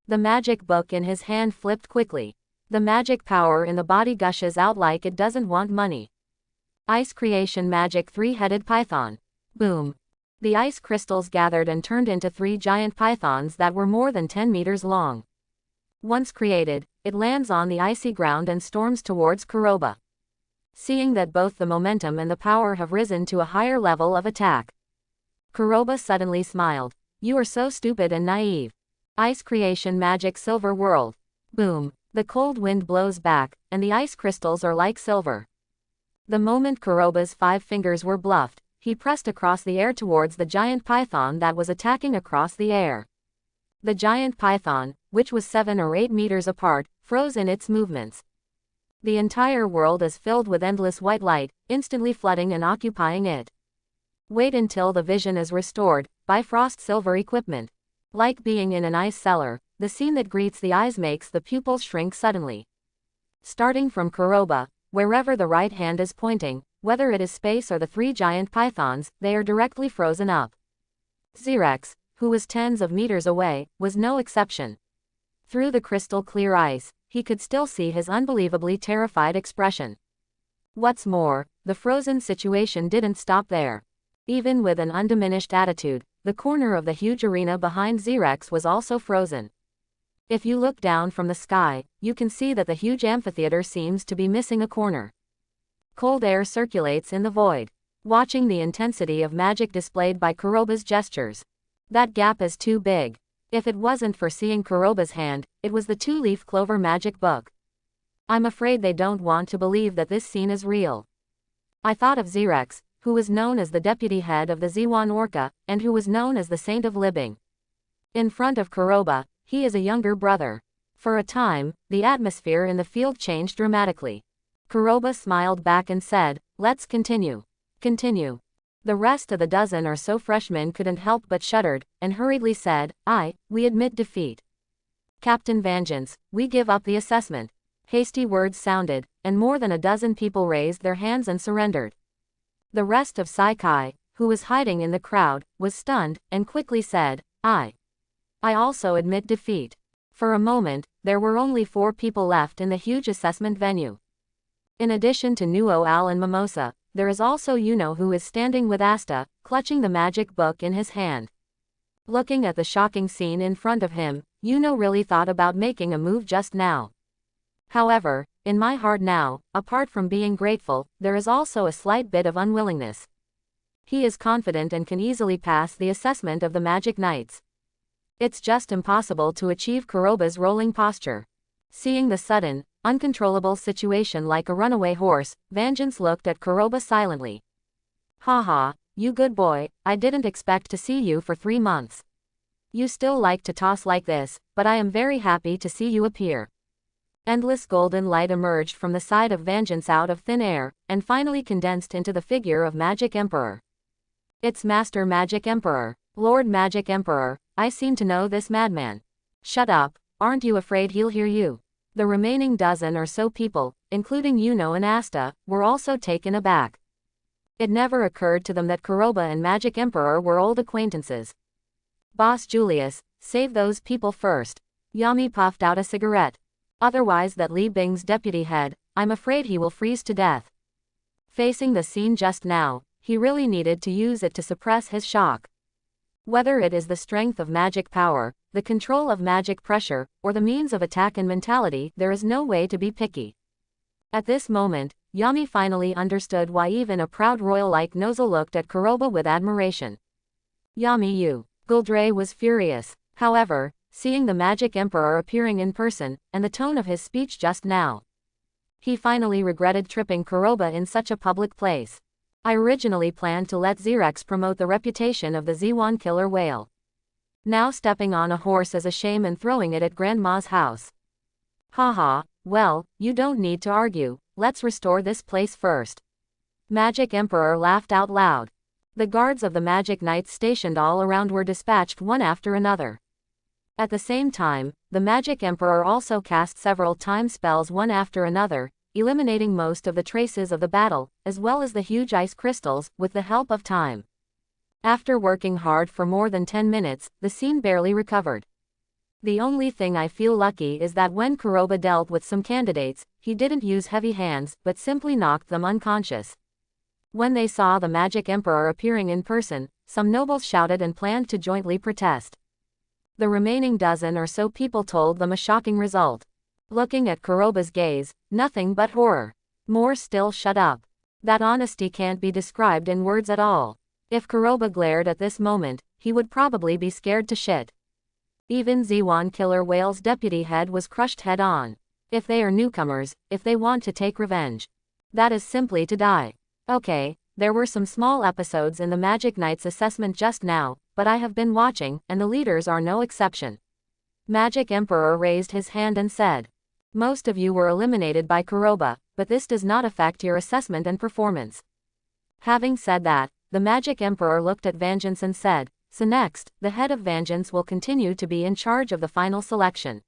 The magic book in his hand flipped quickly. The magic power in the body gushes out like it doesn't want money. Ice creation magic 3-headed python. Boom. The ice crystals gathered and turned into 3 giant pythons that were more than 10 meters long. Once created, it lands on the icy ground and storms towards Kuroba. Seeing that both the momentum and the power have risen to a higher level of attack, Kuroba suddenly smiled. You are so stupid and naive. Ice creation magic silver world. Boom. The cold wind blows back, and the ice crystals are like silver. The moment Kuroba's 5 fingers were bluffed, he pressed across the air towards the giant python that was attacking across the air. The giant python, which was 7 or 8 meters apart, froze in its movements. The entire world is filled with endless white light, instantly flooding and occupying it. Wait until the vision is restored, by frost silver equipment. Like being in an ice cellar, the scene that greets the eyes makes the pupils shrink suddenly. Starting from Kuroba, wherever the right hand is pointing, whether it is space or the 3 giant pythons, they are directly frozen up. Xerex, who was tens of meters away, was no exception. Through the crystal clear ice, he could still see his unbelievably terrified expression. What's more, the frozen situation didn't stop there. Even with an undiminished attitude, the corner of the huge arena behind Xerex was also frozen. If you look down from the sky, you can see that the huge amphitheater seems to be missing a corner. Cold air circulates in the void. Watching the intensity of magic displayed by Kuroba's gestures, That gap is too big. If it wasn't for seeing Kuroba's hand, it was the two-leaf clover magic book. I'm afraid they don't want to believe that this scene is real. I thought of Xerex, who was known as the deputy head of the Ziwan Orca, and who was known as the Saint of Living. In front of Kuroba, he is a younger brother. For a time, the atmosphere in the field changed dramatically. Kuroba smiled back and said, "Let's continue." Continue. The rest of the dozen or so freshmen couldn't help but shuddered, and hurriedly said, we admit defeat. Captain Vengeance, we give up the assessment. Hasty words sounded, and more than a dozen people raised their hands and surrendered. The rest of Saikai, who was hiding in the crowd, was stunned, and quickly said, I also admit defeat. For a moment, there were only 4 people left in the huge assessment venue. In addition to Nuo Al and Mimosa, there is also Yuno, who is standing with Asta, clutching the magic book in his hand. Looking at the shocking scene in front of him, Yuno really thought about making a move just now. However, in my heart now, apart from being grateful, there is also a slight bit of unwillingness. He is confident and can easily pass the assessment of the Magic Knights. It's just impossible to achieve Kuroba's rolling posture. Seeing the sudden, uncontrollable situation like a runaway horse, Vengeance looked at Kuroba silently. Haha, you good boy, I didn't expect to see you for 3 months. You still like to toss like this, but I am very happy to see you appear. Endless golden light emerged from the side of Vengeance out of thin air, and finally condensed into the figure of Magic Emperor. It's Master Magic Emperor, Lord Magic Emperor, I seem to know this madman. Shut up, aren't you afraid he'll hear you? The remaining dozen or so people, including Yuno and Asta, were also taken aback. It never occurred to them that Kuroba and Magic Emperor were old acquaintances. Boss Julius, save those people first. Yami puffed out a cigarette. Otherwise that Li Bing's deputy head, I'm afraid he will freeze to death. Facing the scene just now, he really needed to use it to suppress his shock. Whether it is the strength of magic power, the control of magic pressure, or the means of attack and mentality, there is no way to be picky. At this moment, Yami finally understood why even a proud royal like Nozel looked at Kuroba with admiration. Yami you. Guldre was furious. However, seeing the Magic Emperor appearing in person, and the tone of his speech just now, he finally regretted tripping Kuroba in such a public place. I originally planned to let Xerex promote the reputation of the Ziwan killer whale. Now stepping on a horse is a shame and throwing it at Grandma's house. Haha, well, you don't need to argue, let's restore this place first. Magic Emperor laughed out loud. The guards of the Magic Knights stationed all around were dispatched one after another. At the same time, the Magic Emperor also cast several time spells one after another, eliminating most of the traces of the battle, as well as the huge ice crystals, with the help of time. After working hard for more than 10 minutes, the scene barely recovered. The only thing I feel lucky is that when Kuroba dealt with some candidates, he didn't use heavy hands, but simply knocked them unconscious. When they saw the Magic Emperor appearing in person, some nobles shouted and planned to jointly protest. The remaining dozen or so people told them a shocking result. Looking at Kuroba's gaze, nothing but horror. More still, shut up. That honesty can't be described in words at all. If Kuroba glared at this moment, he would probably be scared to shit. Even Ziwan killer whale's deputy head was crushed head on. If they are newcomers, if they want to take revenge, that is simply to die. Okay, there were some small episodes in the Magic Knights assessment just now, but I have been watching, and the leaders are no exception. Magic Emperor raised his hand and said, most of you were eliminated by Kuroba, but this does not affect your assessment and performance. Having said that, the Magic Emperor looked at Vengeance and said, so next, the head of Vengeance will continue to be in charge of the final selection.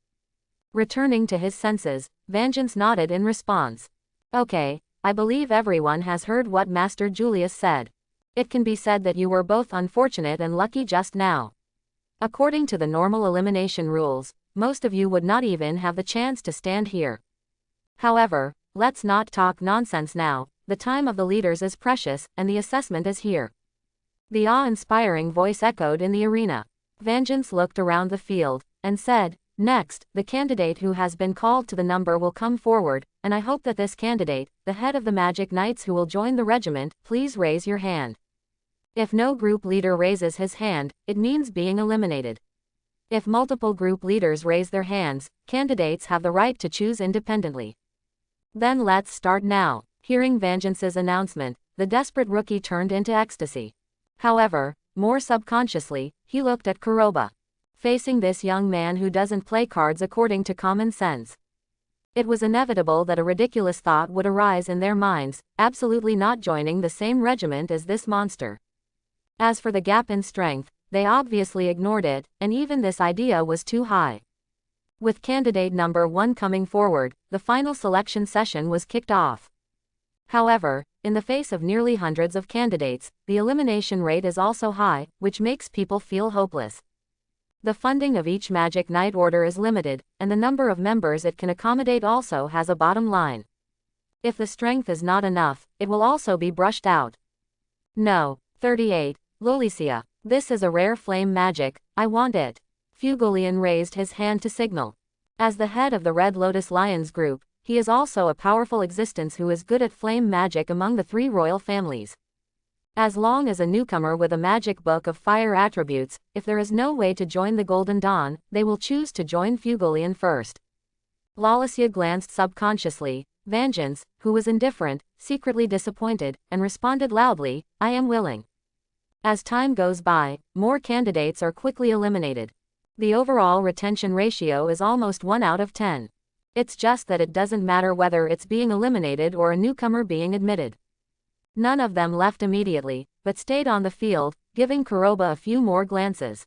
Returning to his senses, Vengeance nodded in response. Okay, I believe everyone has heard what Master Julius said. It can be said that you were both unfortunate and lucky just now. According to the normal elimination rules, most of you would not even have the chance to stand here. However, let's not talk nonsense now, the time of the leaders is precious, and the assessment is here. The awe-inspiring voice echoed in the arena. Vengeance looked around the field, and said, next, the candidate who has been called to the number will come forward, and I hope that this candidate, the head of the Magic Knights who will join the regiment, please raise your hand. If no group leader raises his hand, it means being eliminated. If multiple group leaders raise their hands, candidates have the right to choose independently. Then let's start now. Hearing Vengeance's announcement, the desperate rookie turned into ecstasy. However, more subconsciously, he looked at Kuroba. Facing this young man who doesn't play cards according to common sense. It was inevitable that a ridiculous thought would arise in their minds, absolutely not joining the same regiment as this monster. As for the gap in strength, they obviously ignored it, and even this idea was too high. With candidate number 1 coming forward, the final selection session was kicked off. However, in the face of nearly hundreds of candidates, the elimination rate is also high, which makes people feel hopeless. The funding of each Magic Knight Order is limited, and the number of members it can accommodate also has a bottom line. If the strength is not enough, it will also be brushed out. No. 38. Lolicia. This is a rare flame magic, I want it. Fugolian raised his hand to signal. As the head of the Red Lotus Lions group, he is also a powerful existence who is good at flame magic among the 3 royal families. As long as a newcomer with a magic book of fire attributes, if there is no way to join the Golden Dawn, they will choose to join Fugolian first. Lolicia glanced subconsciously. Vengeance, who was indifferent, secretly disappointed, and responded loudly, I am willing. As time goes by, more candidates are quickly eliminated. The overall retention ratio is almost 1 out of 10. It's just that it doesn't matter whether it's being eliminated or a newcomer being admitted. None of them left immediately, but stayed on the field, giving Kuroba a few more glances.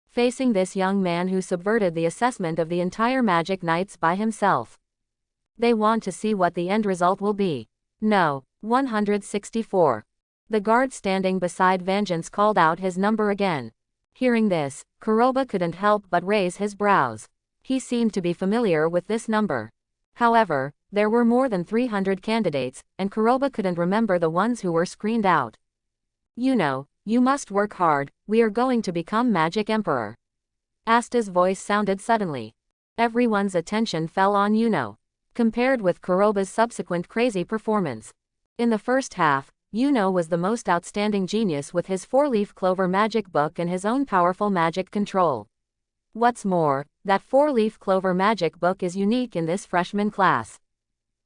Facing this young man who subverted the assessment of the entire Magic Knights by himself. They want to see what the end result will be. No. 164. The guard standing beside Vengeance called out his number again. Hearing this, Kuroba couldn't help but raise his brows. He seemed to be familiar with this number. However, there were more than 300 candidates, and Kuroba couldn't remember the ones who were screened out. You must work hard, we are going to become Magic Emperor. Asta's voice sounded suddenly. Everyone's attention fell on Yuno. Compared with Kuroba's subsequent crazy performance. In the first half, Yuno was the most outstanding genius with his 4-leaf clover magic book and his own powerful magic control. What's more, that 4-leaf clover magic book is unique in this freshman class.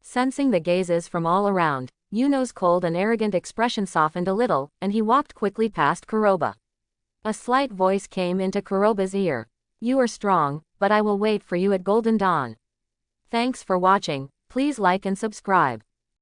Sensing the gazes from all around, Yuno's cold and arrogant expression softened a little, and he walked quickly past Kuroba. A slight voice came into Kuroba's ear. You are strong, but I will wait for you at Golden Dawn. Thanks for watching, please like and subscribe.